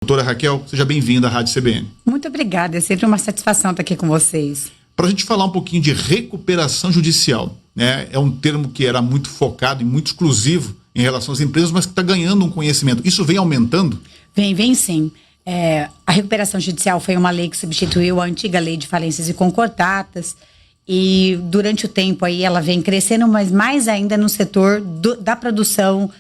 Doutora Raquel, seja bem-vinda à Rádio CBN. Muito obrigada, é sempre uma satisfação estar aqui com vocês. Para a gente falar um pouquinho de recuperação judicial, né? É um termo que era muito focado e muito exclusivo em relação às empresas, mas que está ganhando um conhecimento. Isso vem aumentando? Vem sim. A recuperação judicial foi uma lei que substituiu a antiga lei de falências e concordatas, e durante o tempo aí ela vem crescendo, mas mais ainda no setor da produção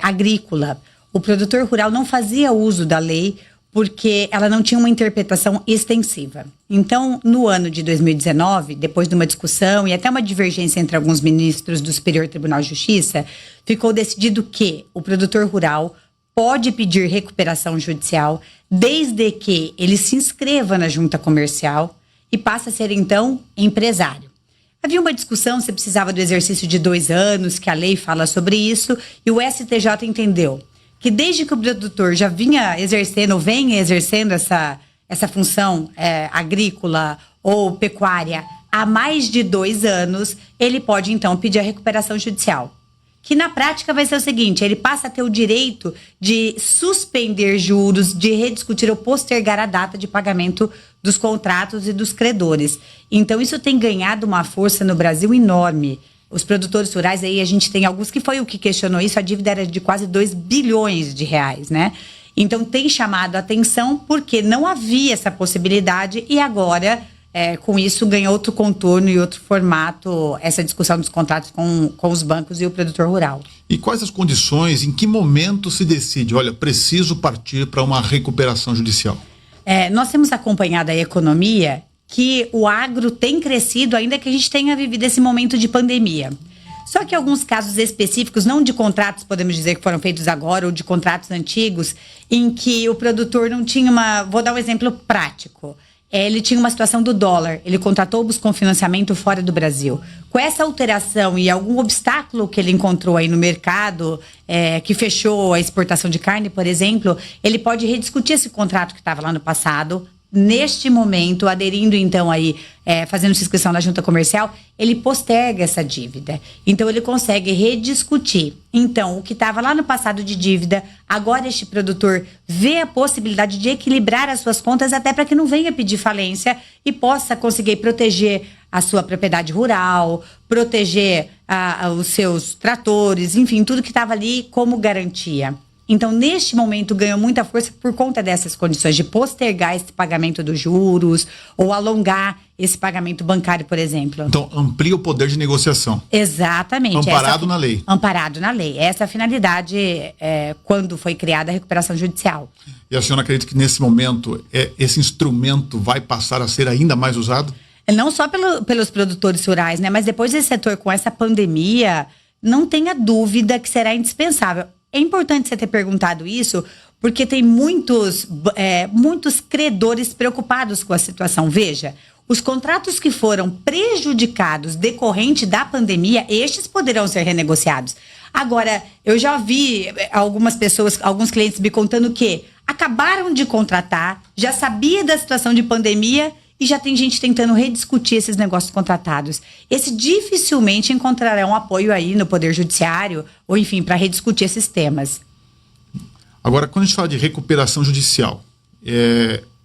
agrícola. O produtor rural não fazia uso da lei porque ela não tinha uma interpretação extensiva. Então, no ano de 2019, depois de uma discussão e até uma divergência entre alguns ministros do Superior Tribunal de Justiça, ficou decidido que o produtor rural pode pedir recuperação judicial desde que ele se inscreva na junta comercial e passe a ser, então, empresário. Havia uma discussão se precisava do exercício de 2 anos, que a lei fala sobre isso, e o STJ entendeu que desde que o produtor já vinha exercendo, ou vem exercendo essa função agrícola ou pecuária há mais de 2 anos, ele pode, então, pedir a recuperação judicial. Que na prática vai ser o seguinte: ele passa a ter o direito de suspender juros, de rediscutir ou postergar a data de pagamento dos contratos e dos credores. Então, isso tem ganhado uma força no Brasil enorme. Os produtores rurais, aí a gente tem alguns que foi o que questionou isso, a dívida era de quase 2 bilhões de reais, né? Então, tem chamado a atenção porque não havia essa possibilidade e agora, com isso, ganha outro contorno e outro formato, essa discussão dos contratos com os bancos e o produtor rural. E quais as condições, em que momento se decide, olha, preciso partir para uma recuperação judicial? Nós temos acompanhado a economia que o agro tem crescido, ainda que a gente tenha vivido esse momento de pandemia. Só que alguns casos específicos, não de contratos, podemos dizer, que foram feitos agora, ou de contratos antigos, em que o produtor não tinha uma... Vou dar um exemplo prático. Ele tinha uma situação do dólar, ele contratou, buscou um financiamento fora do Brasil. Com essa alteração e algum obstáculo que ele encontrou aí no mercado, que fechou a exportação de carne, por exemplo, ele pode rediscutir esse contrato que estava lá no passado. Neste momento, aderindo então aí, fazendo sua inscrição na junta comercial, ele posterga essa dívida. Então, ele consegue rediscutir. Então, o que estava lá no passado de dívida, agora este produtor vê a possibilidade de equilibrar as suas contas até para que não venha pedir falência e possa conseguir proteger a sua propriedade rural, proteger os seus tratores, enfim, tudo que estava ali como garantia. Então, neste momento, ganhou muita força por conta dessas condições de postergar esse pagamento dos juros ou alongar esse pagamento bancário, por exemplo. Então, amplia o poder de negociação. Exatamente. Amparado na lei. Amparado na lei. Essa é a finalidade quando foi criada a recuperação judicial. E a senhora acredita que, nesse momento, esse instrumento vai passar a ser ainda mais usado? Não só pelos produtores rurais, né? Mas depois desse setor, com essa pandemia, não tenha dúvida que será indispensável. É importante você ter perguntado isso, porque tem muitos credores preocupados com a situação. Veja, os contratos que foram prejudicados decorrente da pandemia, estes poderão ser renegociados. Agora, eu já vi algumas pessoas, alguns clientes me contando que acabaram de contratar, já sabia da situação de pandemia e já tem gente tentando rediscutir esses negócios contratados. Esse dificilmente encontrará um apoio aí no Poder Judiciário, ou enfim, para rediscutir esses temas. Agora, quando a gente fala de recuperação judicial,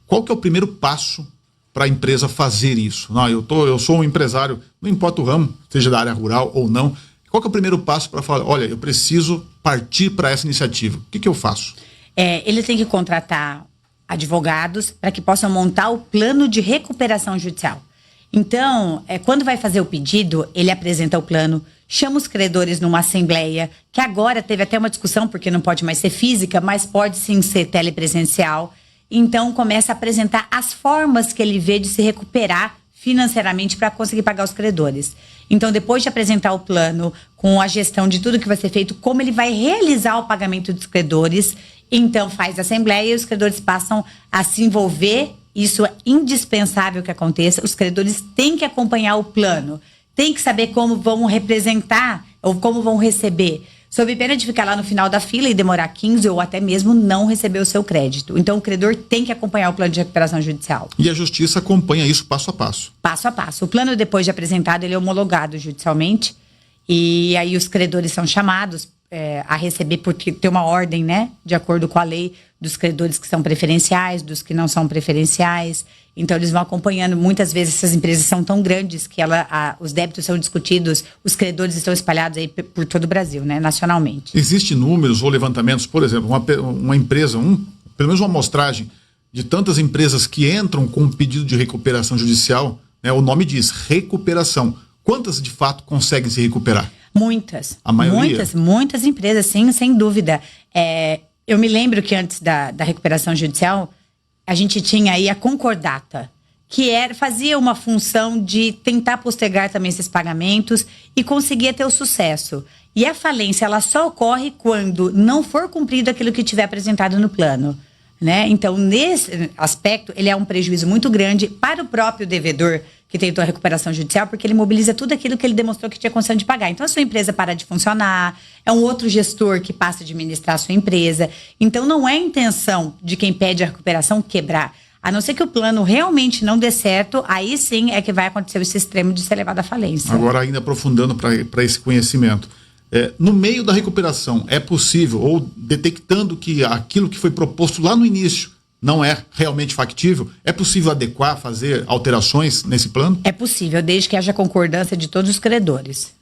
qual que é o primeiro passo para a empresa fazer isso? Não, eu sou um empresário, não importa o ramo, seja da área rural ou não, qual que é o primeiro passo para falar, olha, eu preciso partir para essa iniciativa? O que eu faço? Ele tem que contratar advogados para que possam montar o plano de recuperação judicial. Então, quando vai fazer o pedido, ele apresenta o plano, chama os credores numa assembleia, que agora teve até uma discussão, porque não pode mais ser física, mas pode sim ser telepresencial. Então, começa a apresentar as formas que ele vê de se recuperar financeiramente para conseguir pagar os credores. Então, depois de apresentar o plano, com a gestão de tudo que vai ser feito, como ele vai realizar o pagamento dos credores, então faz a assembleia e os credores passam a se envolver. Isso é indispensável que aconteça. Os credores têm que acompanhar o plano, têm que saber como vão representar ou como vão receber, sob pena de ficar lá no final da fila e demorar 15 ou até mesmo não receber o seu crédito. Então, o credor tem que acompanhar o plano de recuperação judicial. E a Justiça acompanha isso passo a passo? Passo a passo. O plano, depois de apresentado, ele é homologado judicialmente. E aí os credores são chamados a receber, porque tem uma ordem, né, de acordo com a lei, dos credores que são preferenciais, dos que não são preferenciais. Então, eles vão acompanhando. Muitas vezes, essas empresas são tão grandes que os débitos são discutidos, os credores estão espalhados aí por todo o Brasil, né, nacionalmente. Existem números ou levantamentos, por exemplo, uma empresa, pelo menos uma amostragem de tantas empresas que entram com um pedido de recuperação judicial, né, o nome diz recuperação. Quantas, de fato, conseguem se recuperar? Muitas. A maioria? Muitas empresas, sim, sem dúvida. Eu me lembro que antes da recuperação judicial, a gente tinha aí a concordata, que fazia uma função de tentar postergar também esses pagamentos e conseguia ter o sucesso. E a falência, ela só ocorre quando não for cumprido aquilo que tiver apresentado no plano, né? Então, nesse aspecto, ele é um prejuízo muito grande para o próprio devedor que tentou a recuperação judicial, porque ele mobiliza tudo aquilo que ele demonstrou que tinha condição de pagar. Então, a sua empresa para de funcionar, é um outro gestor que passa a administrar a sua empresa. Então, não é a intenção de quem pede a recuperação quebrar. A não ser que o plano realmente não dê certo, aí sim é que vai acontecer esse extremo de ser levado à falência. Agora, ainda aprofundando para esse conhecimento, no meio da recuperação, é possível, ou detectando que aquilo que foi proposto lá no início não é realmente factível, é possível adequar, fazer alterações nesse plano? É possível, desde que haja concordância de todos os credores.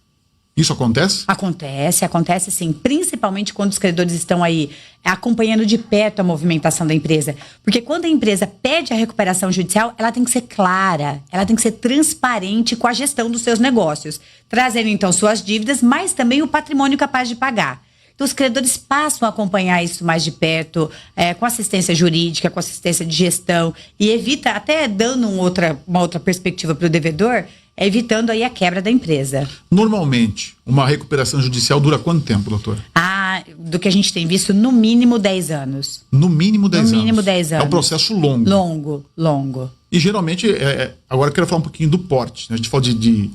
Isso acontece? Acontece sim, principalmente quando os credores estão aí acompanhando de perto a movimentação da empresa. Porque quando a empresa pede a recuperação judicial, ela tem que ser clara, ela tem que ser transparente com a gestão dos seus negócios, trazendo então suas dívidas, mas também o patrimônio capaz de pagar. Então, os credores passam a acompanhar isso mais de perto, com assistência jurídica, com assistência de gestão, e evita, até dando uma outra perspectiva para o devedor, evitando aí a quebra da empresa. Normalmente, uma recuperação judicial dura quanto tempo, doutor? Do que a gente tem visto, no mínimo 10 anos. No mínimo 10 anos? No mínimo 10 anos. É um processo longo. Longo. E geralmente, agora eu quero falar um pouquinho do porte. A gente fala de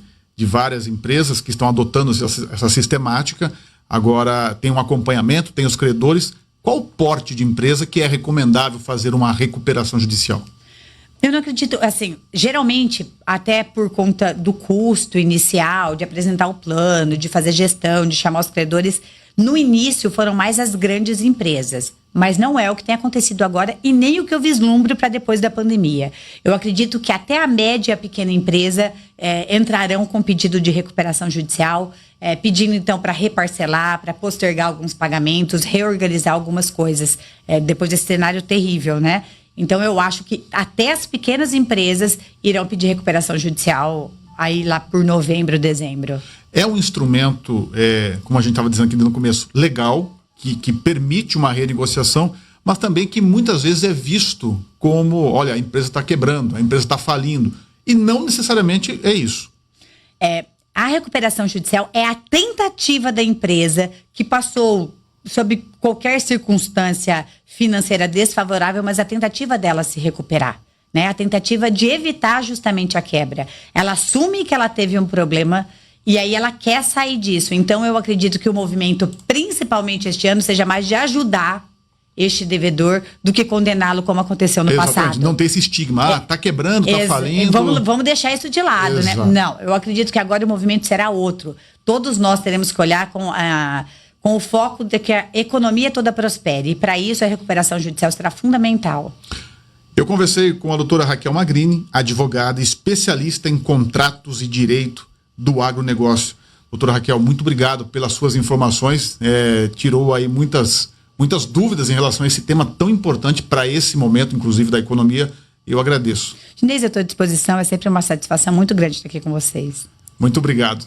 várias empresas que estão adotando essa sistemática. Agora tem um acompanhamento, tem os credores. Qual o porte de empresa que é recomendável fazer uma recuperação judicial? Eu não acredito, assim, geralmente, até por conta do custo inicial, de apresentar o plano, de fazer gestão, de chamar os credores, no início foram mais as grandes empresas. Mas não é o que tem acontecido agora e nem o que eu vislumbro para depois da pandemia. Eu acredito que até a média e a pequena empresa entrarão com pedido de recuperação judicial, pedindo então para reparcelar, para postergar alguns pagamentos, reorganizar algumas coisas, depois desse cenário terrível, né? Então, eu acho que até as pequenas empresas irão pedir recuperação judicial aí lá por novembro, dezembro. É um instrumento, como a gente estava dizendo aqui no começo, legal, que permite uma renegociação, mas também que muitas vezes é visto como, olha, a empresa está quebrando, a empresa está falindo. E não necessariamente é isso. A recuperação judicial é a tentativa da empresa que passou sob qualquer circunstância financeira desfavorável, mas a tentativa dela se recuperar, né? A tentativa de evitar justamente a quebra. Ela assume que ela teve um problema e aí ela quer sair disso. Então, eu acredito que o movimento, principalmente este ano, seja mais de ajudar este devedor do que condená-lo como aconteceu no passado. Não ter esse estigma, tá quebrando, tá falindo. Vamos deixar isso de lado, né? Não, eu acredito que agora o movimento será outro. Todos nós teremos que olhar com o foco de que a economia toda prospere. E para isso a recuperação judicial será fundamental. Eu conversei com a doutora Raquel Magrini, advogada especialista em contratos e direito do agronegócio. Doutora Raquel, muito obrigado pelas suas informações. Tirou aí muitas dúvidas em relação a esse tema tão importante para esse momento, inclusive da economia. Eu agradeço. Ginês, eu estou à disposição. É sempre uma satisfação muito grande estar aqui com vocês. Muito obrigado.